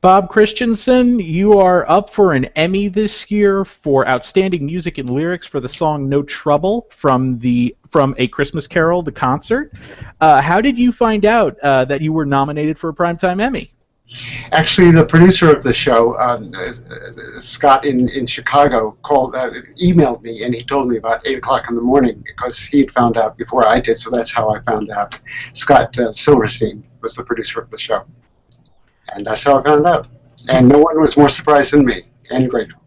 Bob Christianson, you are up for an Emmy this year for outstanding music and lyrics for the song "No Trouble" from A Christmas Carol, the concert. How did you find out that you were nominated for a Primetime Emmy? Actually, the producer of the show, Scott in Chicago, emailed me, and he told me about 8 o'clock in the morning because he had found out before I did, so that's how I found out. Scott Silverstein was the producer of the show, and that's how I found out. And no one was more surprised than me, and grateful.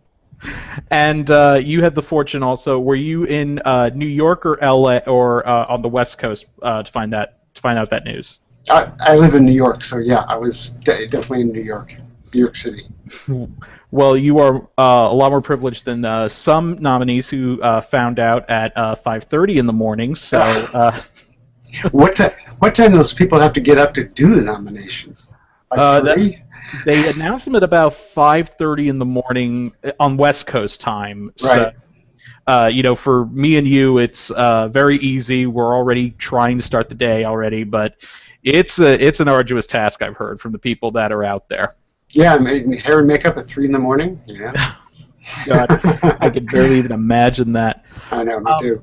And you had the fortune also. Were you in New York or LA or on the West Coast to find out that news? I live in New York, so yeah, I was definitely in New York City. Well, you are a lot more privileged than some nominees who found out at 5:30 in the morning. So, what time do those people have to get up to do the nominations? Like 3? They announced them at about 5:30 in the morning on West Coast time. Right. So, for me and you, it's very easy. We're already trying to start the day already, but it's an arduous task, I've heard from the people that are out there. Yeah, I mean, hair and makeup at 3 in the morning. Yeah. God, I could barely even imagine that. I know, me too.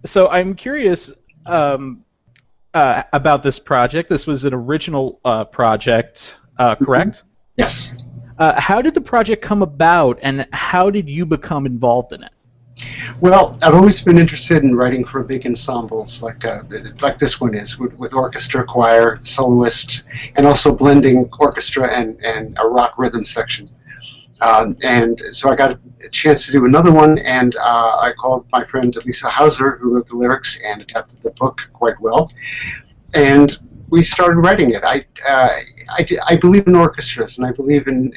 So I'm curious about this project. This was an original project, correct? Yes. How did the project come about, and how did you become involved in it? Well, I've always been interested in writing for big ensembles like this one is, with orchestra, choir, soloist, and also blending orchestra and a rock rhythm section. And so I got a chance to do another one, and I called my friend Lisa Hauser, who wrote the lyrics and adapted the book quite well, and we started writing it. I believe in orchestras, and I believe in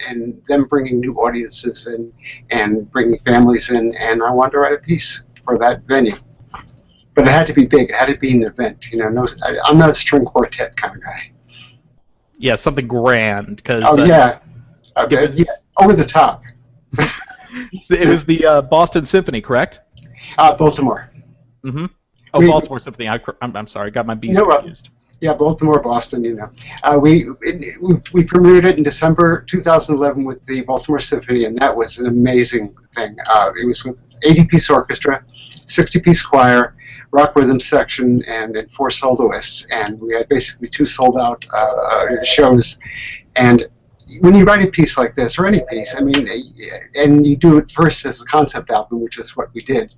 them bringing new audiences and bringing families in, and I wanted to write a piece for that venue. But it had to be big. It had to be an event. I'm not a string quartet kind of guy. Yeah, something grand. Yeah, over the top. It was the Boston Symphony, correct? Baltimore. Mm-hmm. Oh, Baltimore Symphony. I'm sorry, I got my B's confused. Yeah, Baltimore, Boston. We premiered it in December 2011 with the Baltimore Symphony, and that was an amazing thing. It was with 80-piece orchestra, 60-piece choir, rock rhythm section, and 4 soloists, and we had basically 2 sold-out shows. And when you write a piece like this, or any piece, I mean, and you do it first as a concept album, which is what we did,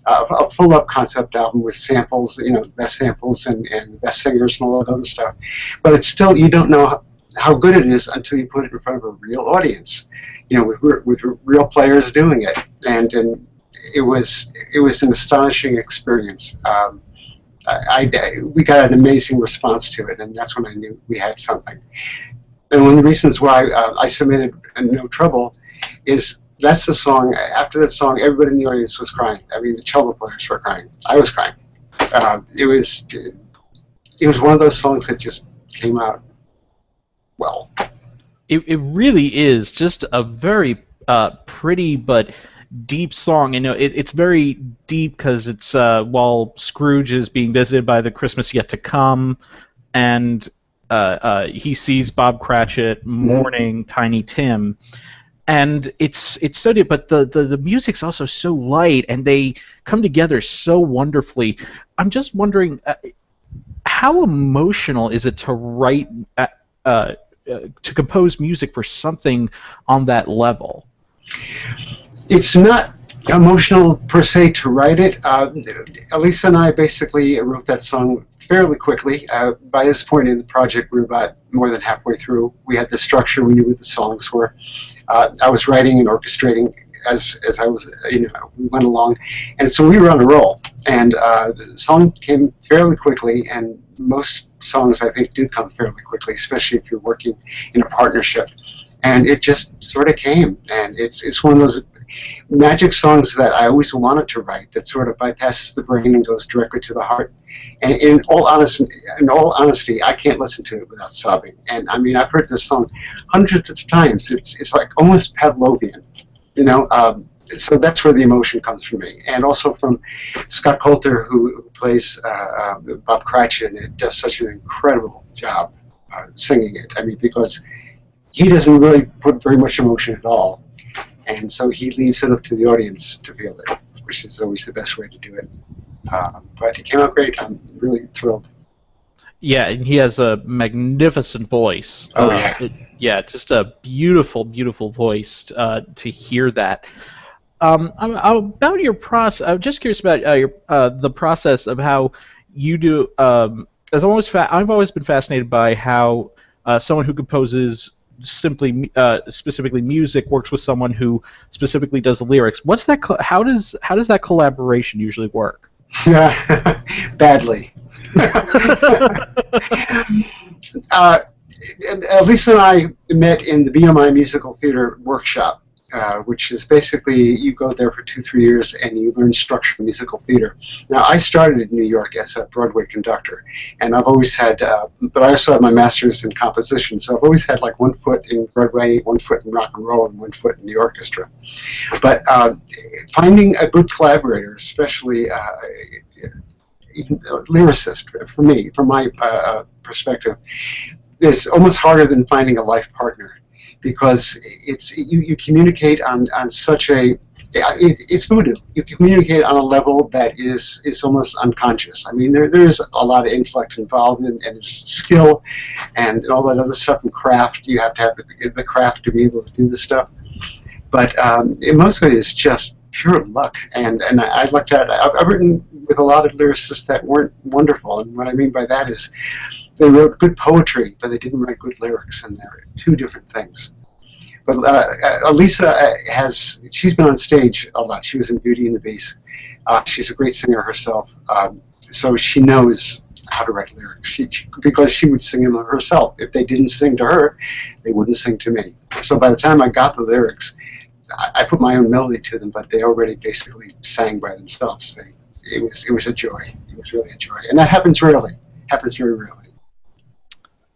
a full-up concept album with samples, the best samples and the best singers and all that other stuff. But it's still, you don't know how good it is until you put it in front of a real audience, with real players doing it. And it was an astonishing experience. We got an amazing response to it, and that's when I knew we had something. And one of the reasons why I submitted No Trouble is that's the song. After that song, everybody in the audience was crying. I mean, the cello players were crying. I was crying. It was one of those songs that just came out well. It really is just a very pretty but deep song. It's very deep because it's while Scrooge is being visited by the Christmas yet to come, and he sees Bob Cratchit mourning Tiny Tim, and it's so deep. But the music's also so light, and they come together so wonderfully. I'm just wondering, how emotional is it to write, to compose music for something on that level? It's not emotional per se to write it. Elisa and I basically wrote that song fairly quickly. By this point in the project, we were about more than halfway through. We had the structure. We knew what the songs were. I was writing and orchestrating as I was, we went along, and so we were on a roll. And the song came fairly quickly, and most songs I think do come fairly quickly, especially if you're working in a partnership. And it just sort of came, and it's one of those magic songs that I always wanted to write, that sort of bypasses the brain and goes directly to the heart. And in all honesty, I can't listen to it without sobbing. And I mean, I've heard this song hundreds of times. It's like almost Pavlovian, So that's where the emotion comes from me, and also from Scott Coulter, who plays Bob Cratchit, and it does such an incredible job singing it. I mean, because he doesn't really put very much emotion at all, and so he leaves it up to the audience to feel it, which is always the best way to do it. But it came out great. I'm really thrilled. Yeah, and he has a magnificent voice. Oh, yeah. Yeah, just a beautiful, beautiful voice to hear that. About your process, I'm just curious about the process of how you do. I've always been fascinated by how someone who composes specifically music works with someone who specifically does the lyrics. What's that? How does that collaboration usually work? Badly. Lisa and I met in the BMI Musical Theater workshop, which is basically you go there for 2-3 years and you learn structured musical theater. Now, I started in New York as a Broadway conductor, and I've always had, but I also have my master's in composition, so I've always had like one foot in Broadway, one foot in rock and roll, and one foot in the orchestra. But finding a good collaborator, especially even a lyricist, for me, from my perspective, is almost harder than finding a life partner, because you communicate on such a it's voodoo. You communicate on a level that is almost unconscious. I mean, there is a lot of intellect involved, and there's skill and all that other stuff, and craft. You have to have the craft to be able to do this stuff. But mostly it's just pure luck, and I looked at. I've written with a lot of lyricists that weren't wonderful, and what I mean by that is they wrote good poetry, but they didn't write good lyrics, and they're two different things. But Elisa she's been on stage a lot. She was in Beauty and the Beast. She's a great singer herself, so she knows how to write lyrics. Because she would sing them herself. If they didn't sing to her, they wouldn't sing to me. So by the time I got the lyrics, I put my own melody to them, but they already basically sang by themselves. It was a joy. It was really a joy, and that happens rarely. Happens very rarely.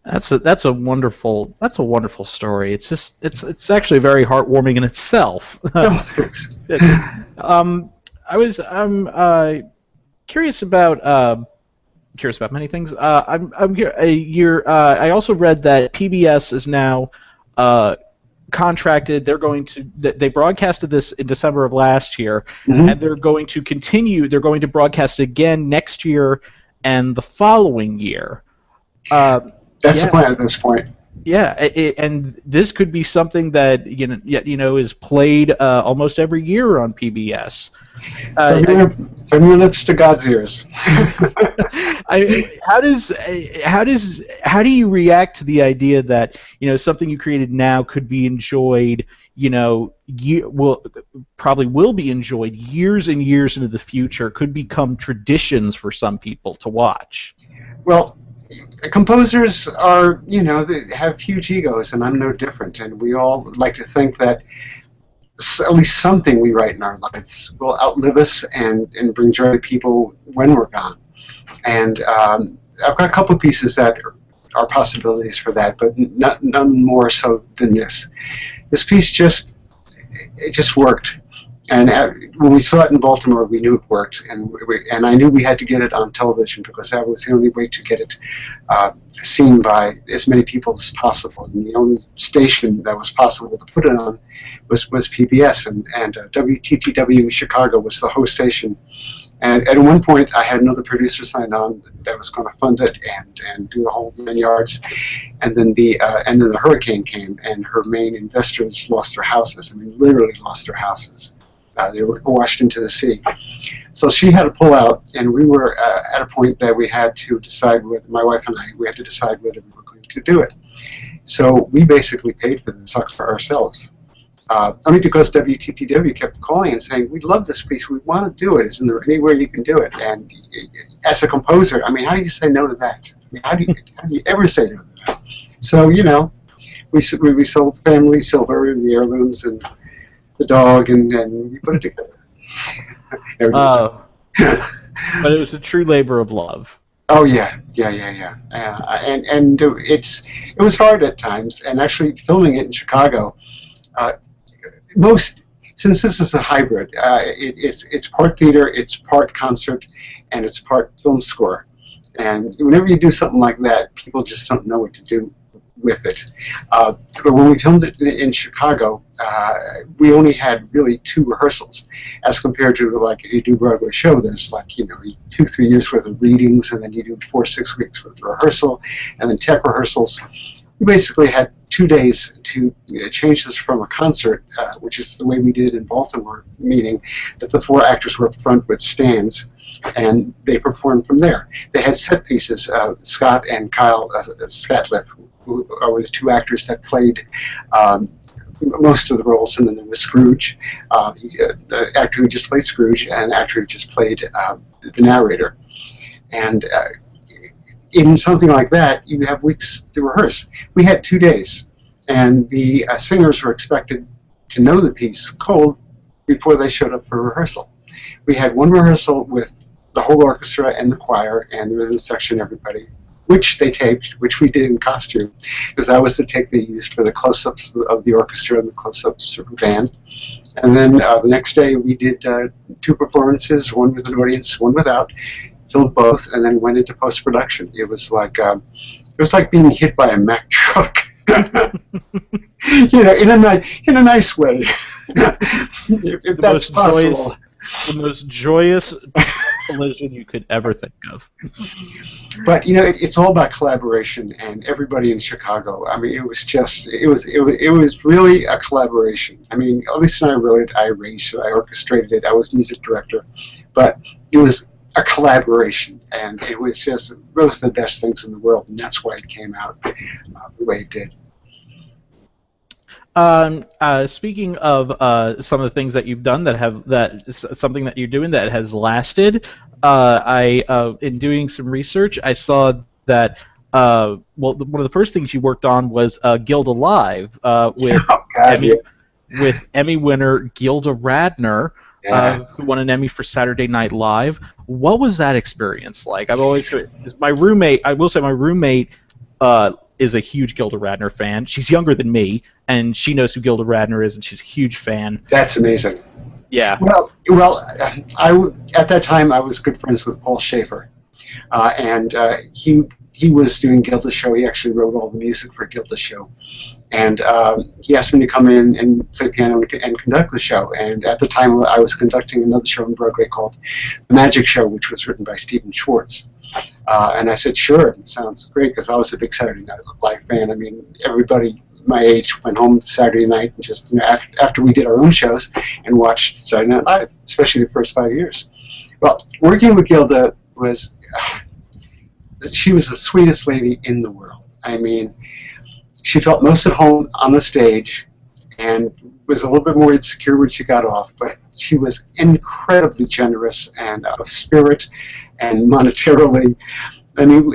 That's a wonderful story. It's actually very heartwarming in itself. I'm curious about many things. I also read that PBS is now contracted. They broadcasted this in December of last year, and they're going to continue. They're going to broadcast it again next year and the following year. That's the plan at this point. Yeah, and this could be something that is played almost every year on PBS. From your lips to God's ears. How do you react to the idea that something you created now could be enjoyed? Probably will be enjoyed years and years into the future. Could become traditions for some people to watch. Well, composers are, they have huge egos, and I'm no different. And we all like to think that at least something we write in our lives will outlive us and bring joy to people when we're gone. And I've got a couple of pieces that are possibilities for that, but none more so than this. This piece just worked. And when we saw it in Baltimore, we knew it worked, and I knew we had to get it on television because that was the only way to get it seen by as many people as possible. And the only station that was possible to put it on was PBS, and WTTW in Chicago was the host station. And at one point, I had another producer signed on that was going to fund it and do the whole 9 yards. And then the hurricane came, and her main investors lost their houses. I mean, literally lost their houses. They were washed into the sea. So she had to pull out, and we were at a point that we had to decide with my wife and I. We had to decide whether we were going to do it. So we basically paid for this for ourselves. Only because WTTW kept calling and saying, "We love this piece. We want to do it. Isn't there anywhere you can do it?" And as a composer, I mean, how do you say no to that? I mean, how do you ever say no to that? So we sold family silver and the heirlooms and the dog, and we put it together. But it was a true labor of love. Oh yeah. And it was hard at times, and actually filming it in Chicago. Since this is a hybrid, it's part theater, it's part concert, and it's part film score. And whenever you do something like that, people just don't know what to do with it. But when we filmed it in Chicago, we only had really 2 rehearsals, as compared to like if you do a Broadway show, there's like 2-3 years worth of readings, and then you do 4-6 weeks worth of rehearsal, and then tech rehearsals. We basically had 2 days to change this from a concert, which is the way we did in Baltimore, meaning that the 4 actors were up front with stands, and they performed from there. They had set pieces. Scott and Kyle Scatliff, who were the 2 actors that played most of the roles, and then there was Scrooge, the actor who just played Scrooge, and an actor who just played the narrator. And in something like that, you have weeks to rehearse. We had 2 days, and the singers were expected to know the piece cold before they showed up for rehearsal. We had 1 rehearsal with the whole orchestra and the choir and the rhythm section, everybody, which they taped, which we did in costume, because that was the take they used for the close-ups of the orchestra and the close-ups of the band. And then the next day we did 2 performances, 1 with an audience, 1 without, filmed both, and then went into post-production. It was like being hit by a Mack truck. In a nice way, if that's possible. The most joyous collision you could ever think of. But it's all about collaboration, and everybody in Chicago. I mean, it was really a collaboration. I mean, Elise and I wrote it, I arranged it, I orchestrated it, I was music director, but it was a collaboration, and it was just those are the best things in the world, and that's why it came out the way it did. Speaking of some of the things that you've done something that you're doing that has lasted, in doing some research, I saw that one of the first things you worked on was Gilda Live with with Emmy winner Gilda Radner. Who won an Emmy for Saturday Night Live. What was that experience like? I've always heard my roommate. I will say my roommate is a huge Gilda Radner fan. She's younger than me, and she knows who Gilda Radner is, and she's a huge fan. That's amazing. Yeah. Well, at that time I was good friends with Paul Schaefer, and he was doing Gilda's show. He actually wrote all the music for Gilda's show. And he asked me to come in and play piano and conduct the show. And at the time, I was conducting another show on Broadway called The Magic Show, which was written by Stephen Schwartz. And I said, sure, it sounds great, because I was a big Saturday Night Live fan. I mean, everybody my age went home Saturday night and just after we did our own shows and watched Saturday Night Live, especially the first 5 years. Well, working with Gilda was, she was the sweetest lady in the world. I mean, she felt most at home on the stage and was a little bit more insecure when she got off, but she was incredibly generous and out of spirit and monetarily. I mean,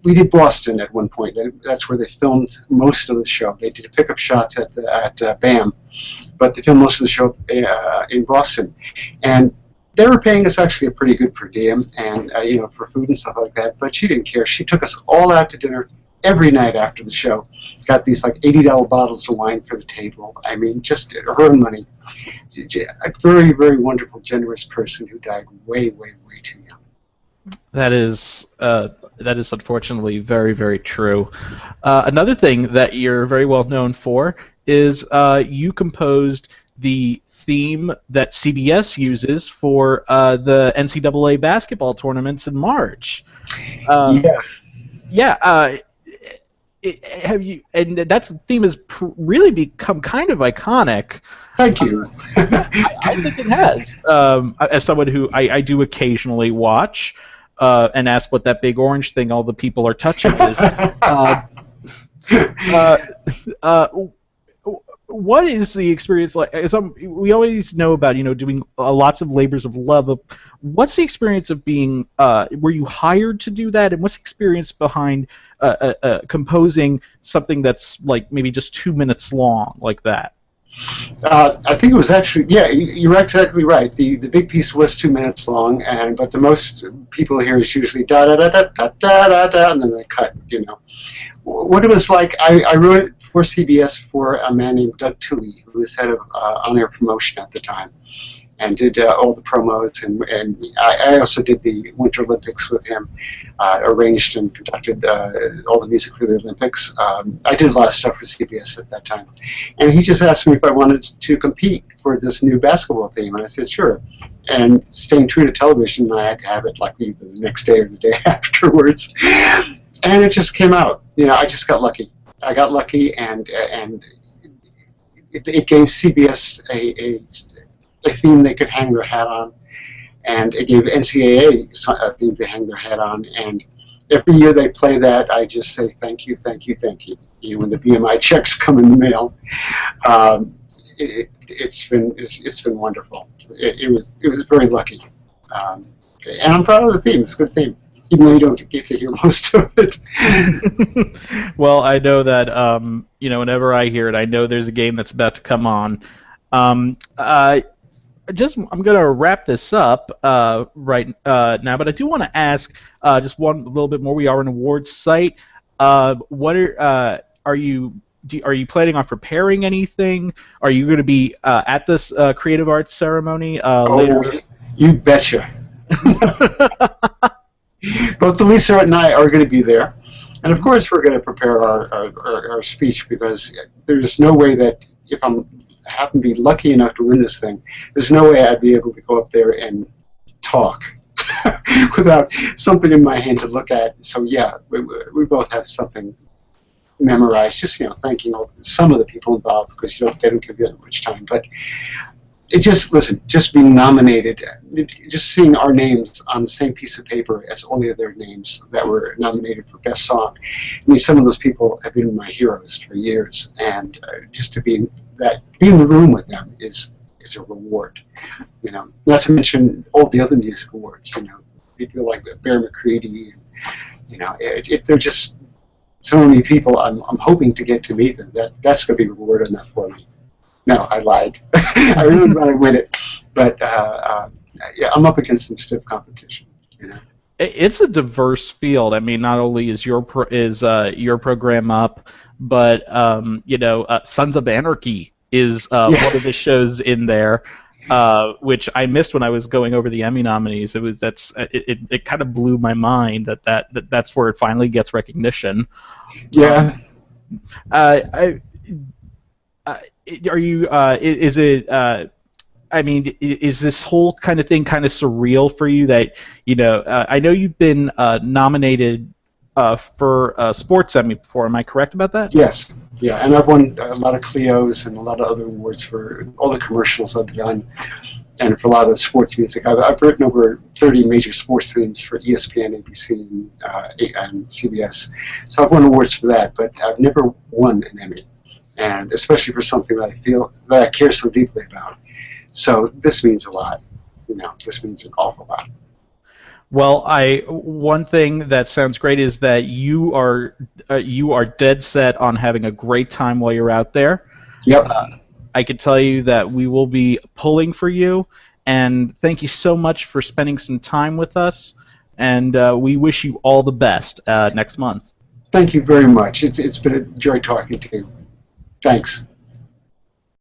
we did Boston at one point. That's where they filmed most of the show. They did pickup shots at BAM, but they filmed most of the show in Boston. And they were paying us actually a pretty good per diem and for food and stuff like that, but she didn't care. She took us all out to dinner every night after the show. Got these like $80 bottles of wine for the table. I mean, just her own money. A very, very wonderful, generous person who died way, way, way too young. That is unfortunately very, very true. Another thing that you're very well known for is you composed the theme that CBS uses for the NCAA basketball tournaments in March. Yeah. Have you? And that theme has really become kind of iconic. Thank you. I think it has. As someone who I do occasionally watch and ask what that big orange thing all the people are touching is. What is the experience like? We always know about doing lots of labors of love. What's the experience of being? Were you hired to do that? And what's the experience behind composing something that's like maybe just 2 minutes long like that? I think it was actually, yeah, you're exactly right. The big piece was 2 minutes long, but the most people hear is usually da da da da da da da, and then they cut. What it was like, I wrote it for CBS for a man named Doug Toohey, who was head of on-air promotion at the time. and did all the promos, and I also did the Winter Olympics with him, arranged and conducted all the music for the Olympics. I did a lot of stuff for CBS at that time, and he just asked me if I wanted to compete for this new basketball theme, and I said sure. And staying true to television, I had to have it like either the next day or the day afterwards, and it just came out. I just got lucky. I got lucky, and it gave CBS a theme they could hang their hat on, and it gave NCAA a theme to hang their hat on. And every year they play that, I just say thank you, thank you, thank you. When the BMI checks come in the mail, it's been wonderful. It was very lucky, and I'm proud of the theme. It's a good theme, even though you don't get to hear most of it. Well, I know that whenever I hear it, I know there's a game that's about to come on. I'm going to wrap this up right now, but I do want to ask just one little bit more. We are an awards site. What are you planning on preparing anything? Are you going to be at this creative arts ceremony later? You betcha. Both Lisa and I are going to be there, and of course we're going to prepare our speech, because there's no way that if I happen to be lucky enough to win this thing, there's no way I'd be able to go up there and talk without something in my hand to look at. So yeah, we both have something memorized, just thanking some of the people involved, because they don't give you that much time. But it just being nominated, just seeing our names on the same piece of paper as all the other names that were nominated for Best Song. I mean, some of those people have been my heroes for years, and just to be in the room with them is a reward. Not to mention all the other music awards. People like Bear McCready, and they're just so many people. I'm hoping to get to meet them. That's going to be a reward enough for me. No, I lied. I really want to win it, but yeah, I'm up against some stiff competition. It's a diverse field. I mean, not only is your program up, but Sons of Anarchy is one of the shows in there, which I missed when I was going over the Emmy nominees. It kind of blew my mind that's where it finally gets recognition. Yeah. Are you? Is it? I mean, is this whole kind of thing kind of surreal for you? That I know you've been nominated for a sports Emmy before. Am I correct about that? Yes. Yeah, and I've won a lot of Clios and a lot of other awards for all the commercials I've done, and for a lot of the sports music. I've written over 30 major sports themes for ESPN, ABC, and CBS. So I've won awards for that, but I've never won an Emmy. And especially for something that I care so deeply about. So this means a lot. This means an awful lot. Well, one thing that sounds great is that you are dead set on having a great time while you're out there. Yep. I can tell you that we will be pulling for you, and thank you so much for spending some time with us. And we wish you all the best next month. Thank you very much. It's been a joy talking to you. Thanks.